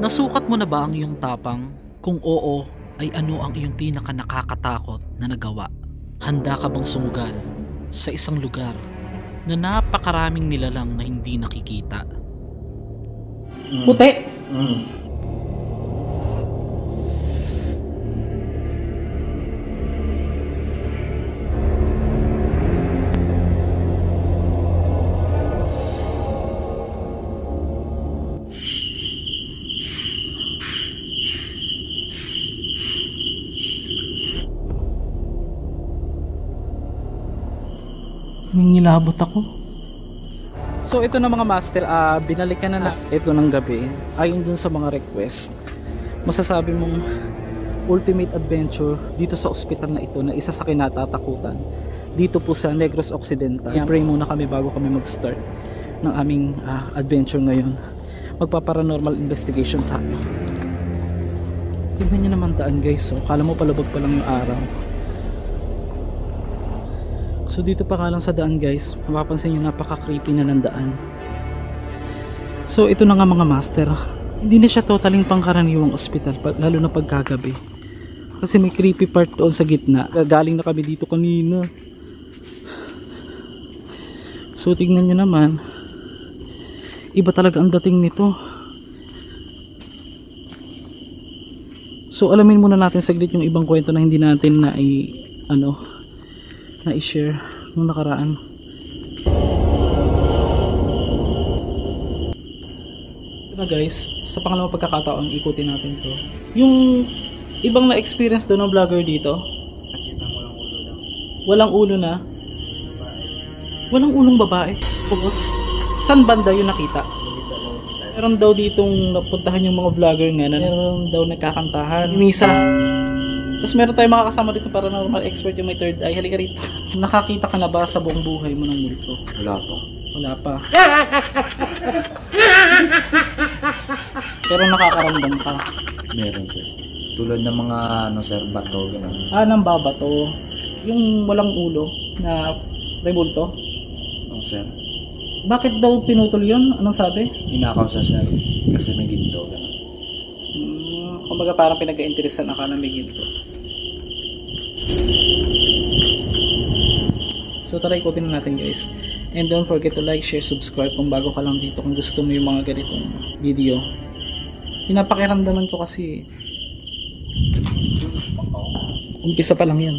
Nasukat mo na ba ang iyong tapang? Kung oo, ay ano ang iyong pinaka nakakatakot na nagawa? Handa ka bang sumugal sa isang lugar na napakaraming nilalang na hindi nakikita? Puti. Ningilabot ako. So ito na mga master, binalikan na ito ng gabi. Ayon dun sa mga request, masasabi mong ultimate adventure dito sa ospital na ito na isa sa kinatatakutan dito po sa Negros Occidental. Pray muna kami bago kami mag-start ng aming adventure ngayon. Magpa-paranormal investigation tayo. Tignan nyo naman daan guys, so kala mo palubog pa lang yung araw. So dito pa nga lang sa daan guys, mapapansin nyo napaka-creepy na ng daan. So ito na nga mga master, hindi na siya totaling pangkaraniwang ospital, lalo na pagkagabi. Kasi may creepy part doon sa gitna. Galing na kami dito kanina. So tignan nyo naman, iba talaga ang dating nito. So alamin muna natin saglit yung ibang kwento na hindi natin na i-share nung nakaraan. Ito na guys, sa pangalawang pagkakataon ikutin natin to. Yung ibang na-experience doon ng vlogger dito, walang ulo na, walang ulong babae. Tapos saan banda yung nakita? Meron daw ditong napuntahan yung mga vlogger nga na meron daw nagkakantahan, misa. Tapos meron tayong mga kasama dito paranormal expert yung may third eye. Halika rito. Nakakita ka na ba sa buong buhay mo ng multo? Wala pa. Wala pa. Pero nakakaramdam ka. Meron sir. Tulad ng mga sir, bato, gano'n. Nang babato. Yung walang ulo na may multo. Sir. Bakit daw pinutol yun? Anong sabi? Ninakaw siya sir. Kasi may ginto, gano'n. Kumbaga parang pinag-interesan ka na may ginto. So tara ikutin na natin guys. And don't forget to like, share, subscribe kung bago ka lang dito, kung gusto mo yung mga ganitong video. Pinapakiramdaman ko kasi umpisa pa lang yan.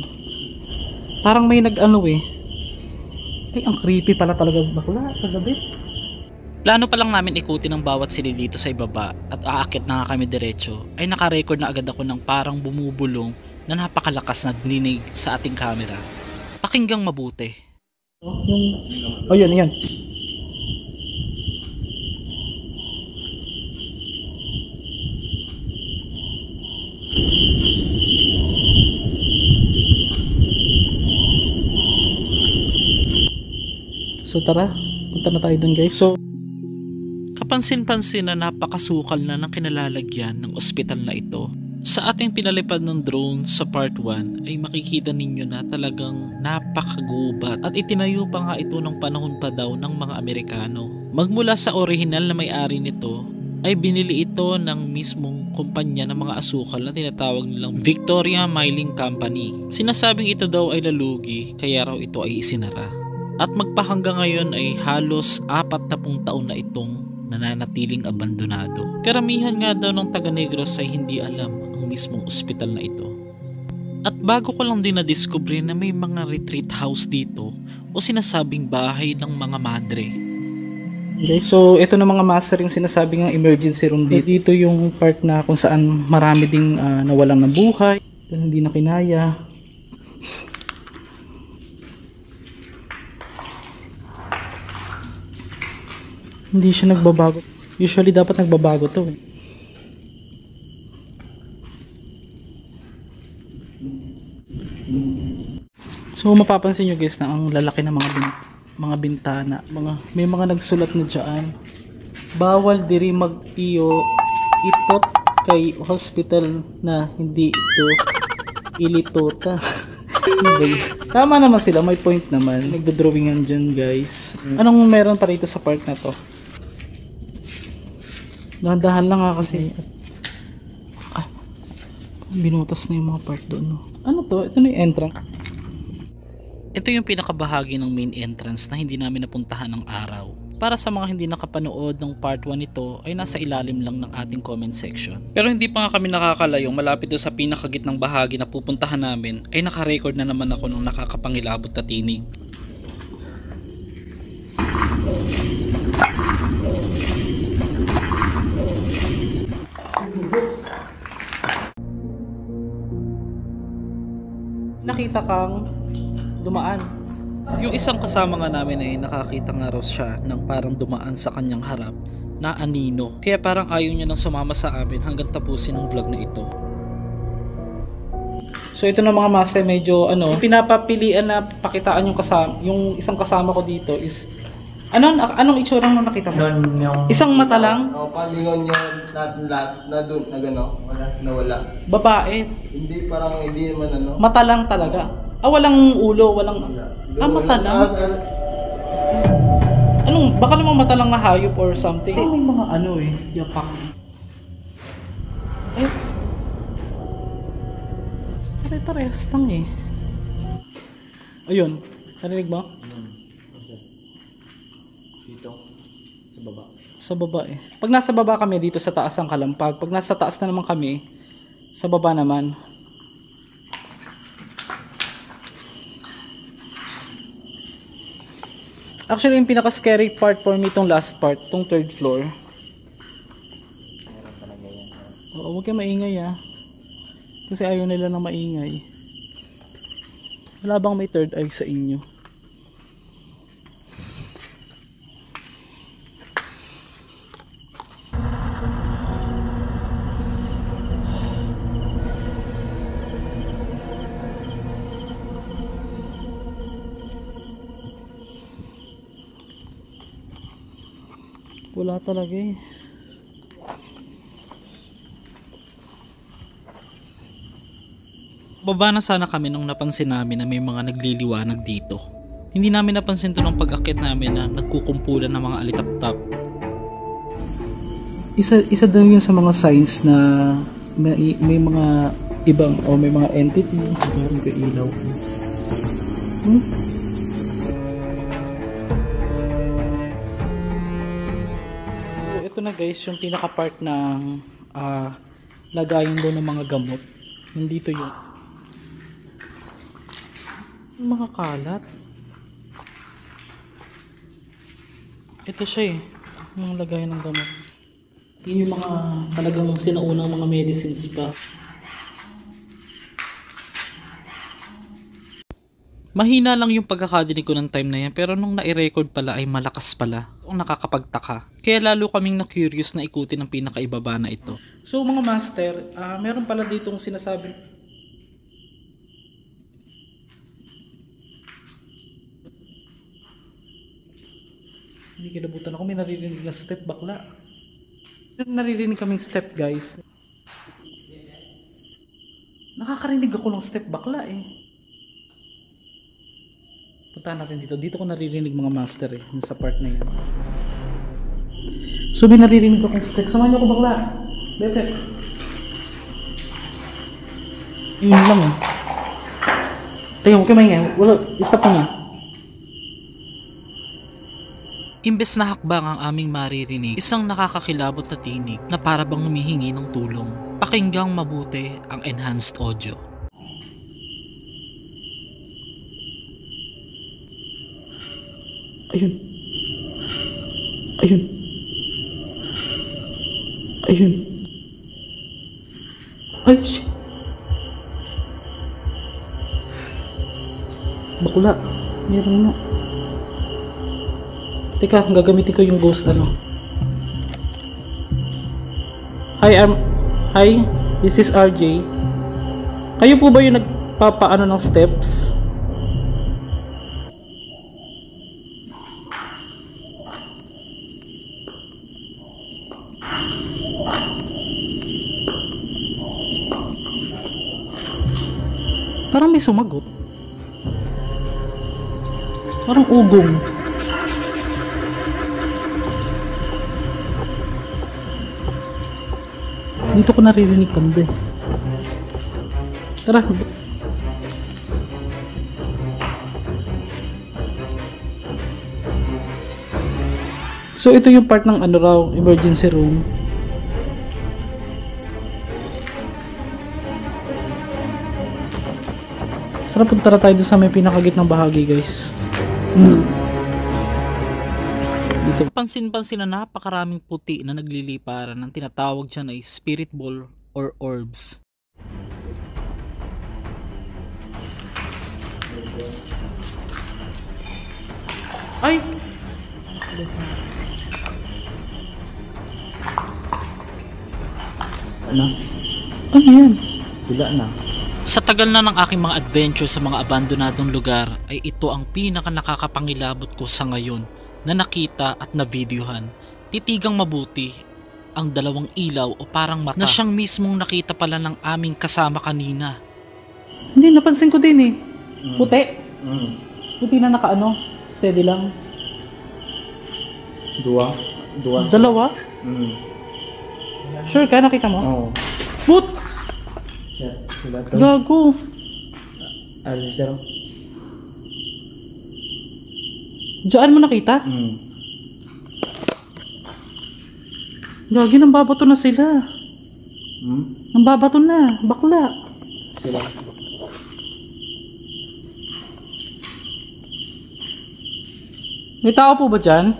Parang may nag-ano eh. Ay ang creepy pala talaga bakla kagabi. Plano pa lang namin ikutin ang bawat silid dito sa ibaba at aakit na nga kami diretso ay nakarecord na agad ako ng parang bumubulong na napakalakas na dinig sa ating camera. Pakinggang mabuti. Yan. So tara, punta na tayo dun guys. So kapansin-pansin na napakasukal na ng kinalalagyan ng ospital na ito. Sa ating pinalipad ng drone sa part 1 ay makikita ninyo na talagang napakagubat at itinayo pa nga ito ng panahon pa daw ng mga Amerikano. Magmula sa orihinal na may-ari nito ay binili ito ng mismong kumpanya ng mga asukal na tinatawag nilang Victoria Milling Company. Sinasabing ito daw ay lalugi kaya raw ito ay isinara. At magpahanggang ngayon ay halos 40 taon na itong nananatiling abandonado. Karamihan nga daw ng taga Negros ay hindi alam ang mismong ospital na ito. At bago ko lang din na-discover na may mga retreat house dito o sinasabing bahay ng mga madre. Okay, so ito na mga master yung sinasabing ng emergency room dito. Dito yung part na kung saan marami ding nawalan ng buhay, hindi na kinaya. Hindi siya nagbabago. Usually dapat nagbabago to eh. So mapapansin nyo guys na ang lalaki ng mga bintana, may mga nagsulat na dyan. Bawal diri mag-iyo itot kay hospital na hindi ito ilitota. Tama naman sila, may point naman. Nagdodrawingan dyan guys. Anong meron pa rito sa part na to? Dahan-dahan lang kasi Binutas na yung mga part doon, no? Ano to? Ito na yung entrance. Ito yung pinakabahagi ng main entrance na hindi namin napuntahan ng araw. Para sa mga hindi nakapanood ng part 1 nito ay nasa ilalim lang ng ating comment section. Pero hindi pa nga kami nakakalayong malapit doon sa pinakagitnang bahagi na pupuntahan namin ay naka-record na naman ako ng nakakapangilabot na tinig. Nakita kang dumaan. Yung isang kasama nga namin ay nakakita nga raw siya ng parang dumaan sa kanyang harap na anino. Kaya parang ayaw niya nang sumama sa amin hanggang tapusin ng vlog na ito. So ito na mga master, medyo pinapapilian na pakitaan yung isang kasama ko dito is anong itsura nung nakita mo? Isang mata lang? Palingon niya natin lahat na doon na gano'n, nawala. Babae? Hindi, parang hindi naman Mata lang talaga? Walang ulo, walang... mata lang? Baka namang mata lang na hayop or something. May mga yapak. Pare-parehas lang eh. Ayun, narinig mo? Dito, sa baba. Sa baba eh. Pag nasa baba kami, dito sa taas ang kalampag. Pag nasa taas na naman kami, sa baba naman. Actually, yung pinaka-scary part for me itong last part, itong third floor. Meron talaga yan. Oo, huwag kayo maingay Kasi ayaw nila ng maingay. Wala bang may third eye sa inyo? Wala talaga eh. Baba na sana kami nung napansin namin na may mga nagliliwanag dito. Hindi namin napansin to nung pag-akit namin na nagkukumpulan ng mga alitap-tap. Isa daw yun sa mga signs na may mga ibang o may mga entity. Meron ka ilaw. Ito na guys, yung pinaka part ng lagayan doon ng mga gamot. Nandito yun. Yung mga kalat. Ito siya yung lagayan ng gamot. Yun yung mga talagang sinaunang mga medicines pa. Mahina lang yung pagkakadinig ko ng time na yan, pero nung nai-record pala ay malakas pala. Ang nakakapagtaka. Kaya lalo kaming na-curious na ikutin ang pinakaibaba na ito. So mga master, meron pala ditong sinasabi. Hindi kilabutan ako, may naririnig na step bakla. Naririnig kaming step guys. Nakakarinig ako ng step bakla eh. Puntahan natin dito. Dito ko naririnig mga master eh. Sa part na yan. So may naririnig akong step. Samahan niyo ako bakla. Bebe. Yun lang eh. Tayo, huwag kayo maingay. Wala, stop mo niya. Imbes na hakbang ang aming maririnig, isang nakakakilabot na tinig na para bang humihingi ng tulong. Pakinggang mabuti ang enhanced audio. Ayun. Ayun. Ayun. Ay, shit. Bakula. Meron na. Teka, gagamitin ko yung ghost Hi, this is RJ. Kayo po ba yung nagpapaano ng steps? Parang may sumagot. Parang ugong. Dito ko naririnig banda. Tara. So ito yung part ng ano raw, emergency room. Sarap, punta na tayo dun sa may pinakagitnang bahagi, guys. Dito. Pansin-pansin na napakaraming puti na nagliliparan ng tinatawag dyan ay spirit ball or orbs. Ay! Ano? Ano yan? Wala na. Sa tagal na ng aking mga adventure sa mga abandonadong lugar ay ito ang pinaka nakakapangilabot ko sa ngayon na nakita at na-videohan. Titigang mabuti ang dalawang ilaw o parang mata na siyang mismong nakita pala ng aming kasama kanina. Hindi, napansin ko din eh. Puti. Mm. Puti na nakaano. Steady lang. Dua. Dalawa? Mm. Sure ka? Nakita mo? Oo. Put! Sila to. Gago. Alis zero. Diyan mo nakita? Mm. Gagi, nambabato na sila. Mm. Nambabato na. Bakla. Sila. May tao po ba dyan?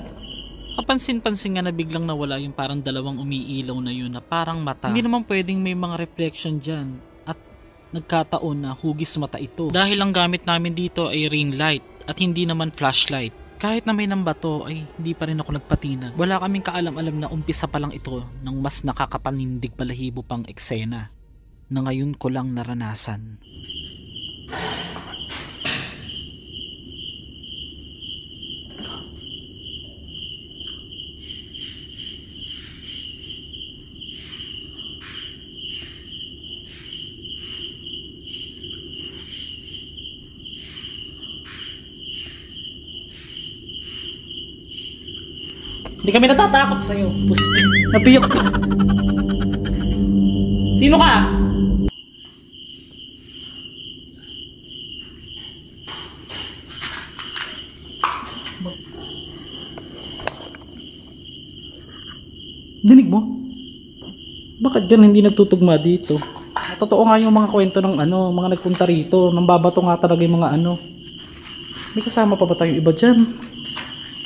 Kapansin-pansin nga na biglang nawala yung parang dalawang umiilaw na yun na parang mata. Hindi naman pwedeng may mga reflection dyan at nagkataon na hugis mata ito. Dahil ang gamit namin dito ay ring light at hindi naman flashlight. Kahit na may nambato ay hindi pa rin ako nagpatinag. Wala kaming kaalam-alam na umpisa pa lang ito ng mas nakakapanindig balahibo pang eksena na ngayon ko lang naranasan. Hindi kami natatakot sa'yo. Pusti. Napiyok ka. Sino ka? Dinig mo? Bakit gan hindi nagtutugma dito? Totoo nga yung mga kwento ng ano, mga nagpunta rito. Nang babato nga talaga yung mga ano. May kasama pa ba tayong iba dyan?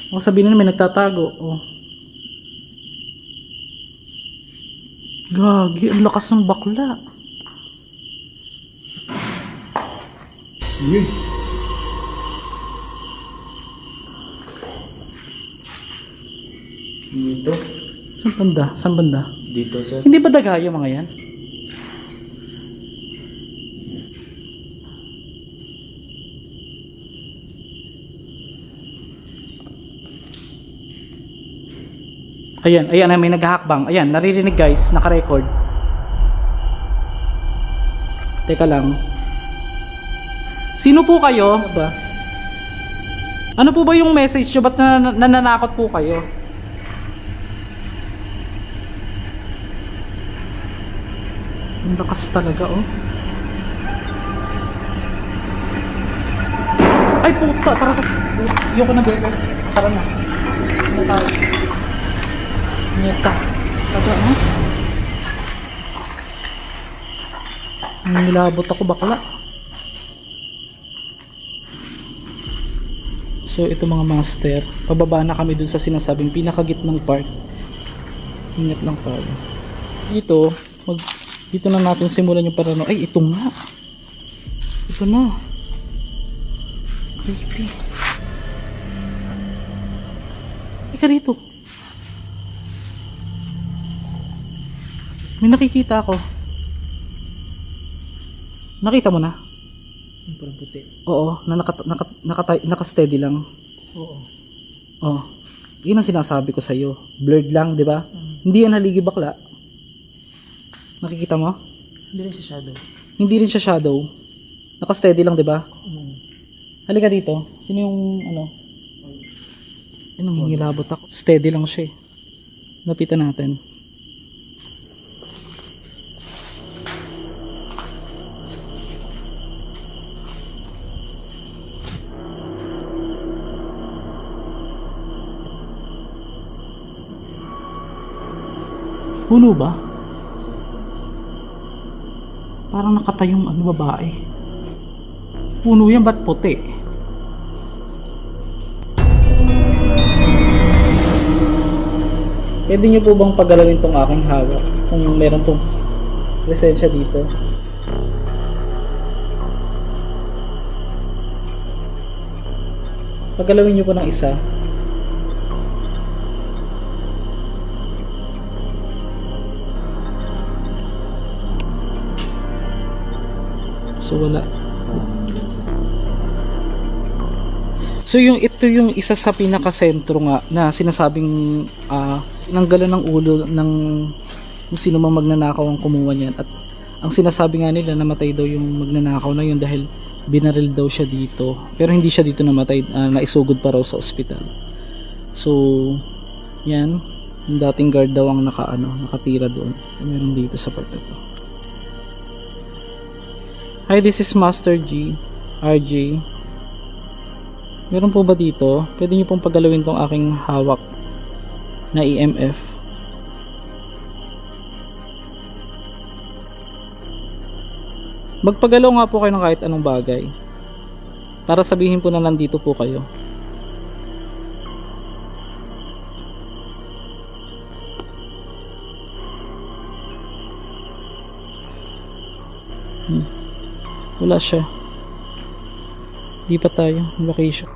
O sabihin na may nagtatago. Oh. Gagi, ang lakas ng bakla. Yun. Dito. Saan banda? Saan banda? Dito sir. Hindi ba daga yung mga yan? Ayan, ayan, may naghahakbang. Ayan, naririnig guys, naka-record. Teka lang. Sino po kayo? Ba? Ano po ba yung message nyo? Ba't nananakot po kayo? Ang lakas talaga, oh. Ay, puta! Tara, ayoko na, bebe. Tara na. Ano tayo? Nyeta. Taga, no? Nilabot ako bakla. So ito mga master, pababa na kami dun sa sinasabing pinakagitnang part. Ingat lang tayo. Dito na natin simulan yung parano. Ay, ito nga. Ito na. Creepy. Ika rito. May nakikita ako. Nakita mo na? Yung parang puti. Oo, na naka-steady lang. Oo. Oh. Yun ang sinasabi ko sa iyo. Blurred lang, 'di ba? Hindi yan haligi bakla. Nakikita mo? Hindi rin siya shadow. Hindi rin siya shadow. Naka-steady lang, 'di ba? Halika dito. Sino yung ano? Anong hingilabot ako? Steady lang siya. Lapitan natin. Puno ba? Parang nakatayong babae. Puno yan, ba't puti? Pwede nyo po bang pagalawin tong aking hawak kung meron tong lisensya dito? Pagalawin nyo po ng isa. So wala. So ito yung isa sa pinakasentro nga na sinasabing tinanggalan ng ulo ng kung sino mang magnanakaw ang kumuha niyan, at ang sinasabi nga nila namatay daw yung magnanakaw na yun dahil binaril daw siya dito, pero hindi siya dito namatay, naisugod pa raw sa ospital. So yan, yung dating guard daw ang nakatira doon. Meron dito sa part na to. Hi, this is Master G, RJ. Meron po ba dito? Pwede nyo pong pagalawin tong aking hawak na EMF. Magpagalaw nga po kayo ng kahit anong bagay para sabihin po na nandito po kayo. Wala siya. Di pa tayo location.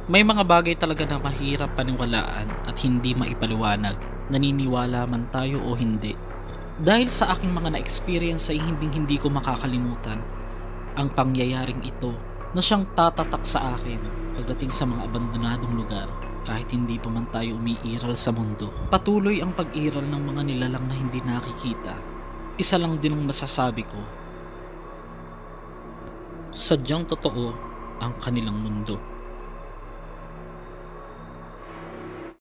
May mga bagay talaga na mahirap paniwalaan at hindi maipaliwanag, naniniwala man tayo o hindi. Dahil sa aking mga na-experience ay hindi ko makakalimutan ang pangyayaring ito na siyang tatatak sa akin pagdating sa mga abandonadong lugar. Kahit hindi pa man tayo umiiral sa mundo, patuloy ang pag-iral ng mga nilalang na hindi nakikita. Isa lang din ang masasabi ko, sadyang totoo ang kanilang mundo.